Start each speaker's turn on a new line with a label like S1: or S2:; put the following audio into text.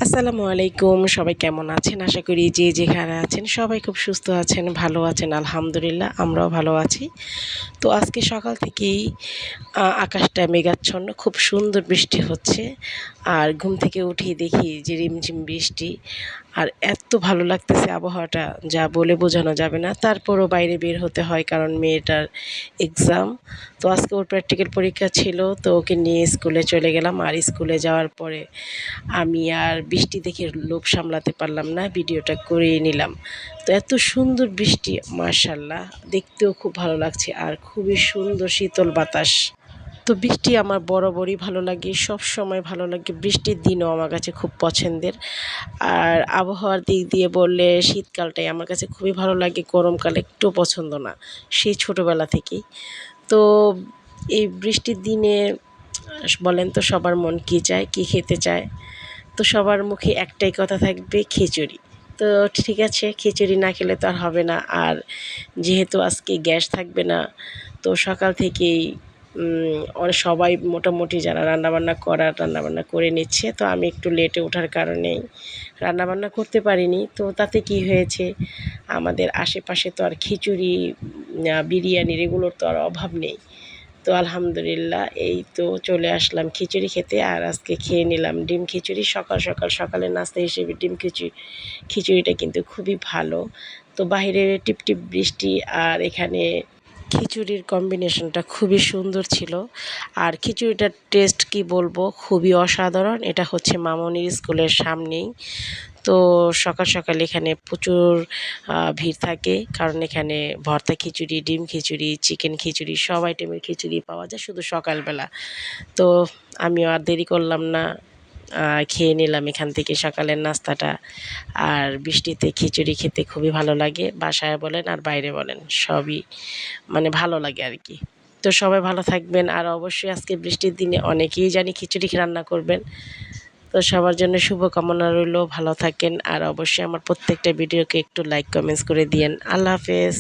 S1: আসসালামু আলাইকুম। সবাই কেমন আছেন? আশা করি যে যেখানে আছেন সবাই খুব সুস্থ আছেন, ভালো আছেন। আলহামদুলিল্লাহ আমরাও ভালো আছি। তো আজকে সকাল থেকেই আকাশটা মেঘাচ্ছন্ন, খুব সুন্দর বৃষ্টি হচ্ছে। আর ঘুম থেকে উঠেই দেখি যে রিমঝিম বৃষ্টি। আর এত ভালো লাগতেছে আবহাওয়াটা, যা বলে বোঝানো যাবে না। তারপরও বাইরে বের হতে হয় কারণ মেয়েটার এক্সাম। তো আজকে ওর প্র্যাকটিক্যাল পরীক্ষা ছিল, তো ওকে নিয়ে স্কুলে চলে গেলাম। আর স্কুলে যাওয়ার পরে আমি আর বৃষ্টি দেখে লোভ সামলাতে পারলাম না, ভিডিওটা করেই নিলাম। তো এত সুন্দর বৃষ্টি, মাশাআল্লাহ, দেখতেও খুব ভালো লাগছে আর খুবই সুন্দর শীতল বাতাস। তো বৃষ্টি আমার বরাবরই ভালো লাগে, সব সময় ভালো লাগে। বৃষ্টির দিনও আমার কাছে খুব পছন্দের। আর আবহাওয়ার দিক দিয়ে বললে শীতকালটাই আমার কাছে খুবই ভালো লাগে, গরমকাল একটু পছন্দ না, সেই ছোটোবেলা থেকেই। তো এই বৃষ্টির দিনে বলেন তো সবার মন কী চায়, কী খেতে চায়? তো সবার মুখে একটাই কথা থাকবে, খিচুড়ি। তো ঠিক আছে, খিচুড়ি না খেলে তো আর হবে না। আর যেহেতু আজকে গ্যাস থাকবে না, তো সকাল থেকেই সবাই মোটামুটি যারা রান্নাবান্না করে নিচ্ছে। তো আমি একটু লেটে ওঠার কারণেই রান্নাবান্না করতে পারিনি। তো তাতে কি হয়েছে, আমাদের আশেপাশে তো আর খিচুড়ি, বিরিয়ানির এগুলোর তো আর অভাব নেই। তো আলহামদুলিল্লাহ এই তো চলে আসলাম খিচুড়ি খেতে। আর আজকে খেয়ে নিলাম ডিম খিচুড়ি। সকালের নাস্তা হিসেবে ডিম খিচুড়িটা কিন্তু খুবই ভালো। তো বাইরে টিপটিপ বৃষ্টি আর এখানে খিচুড়ির কম্বিনেশনটা খুবই সুন্দর ছিল। আর খিচুড়িটার টেস্ট কি বলবো, খুবই অসাধারণ। এটা হচ্ছে মামনির স্কুলের সামনেই। তো সকাল এখানে প্রচুর ভিড় থাকে, কারণ এখানে ভর্তা খিচুড়ি, ডিম খিচুড়ি, চিকেন খিচুড়ি, সব আইটেমের খিচুড়ি পাওয়া যায় শুধু সকালবেলা। তো আমিও আর দেরি করলাম না, খেয়ে নিলাম এখান থেকে সকালের নাস্তাটা। আর বৃষ্টিতে খিচুড়ি খেতে খুবই ভালো লাগে, বাসায় বলেন আর বাইরে বলেন সবই মানে ভালো লাগে আর কি। তো সবাই ভালো থাকবেন। আর অবশ্যই আজকে বৃষ্টির দিনে অনেকেই জানি খিচুড়ি রান্না করবেন। তো সবার জন্য শুভকামনা রইল, ভালো থাকেন। আর অবশ্যই আমার প্রত্যেকটা ভিডিওকে একটু লাইক কমেন্টস করে দিয়েন। আল্লাহ হাফেজ।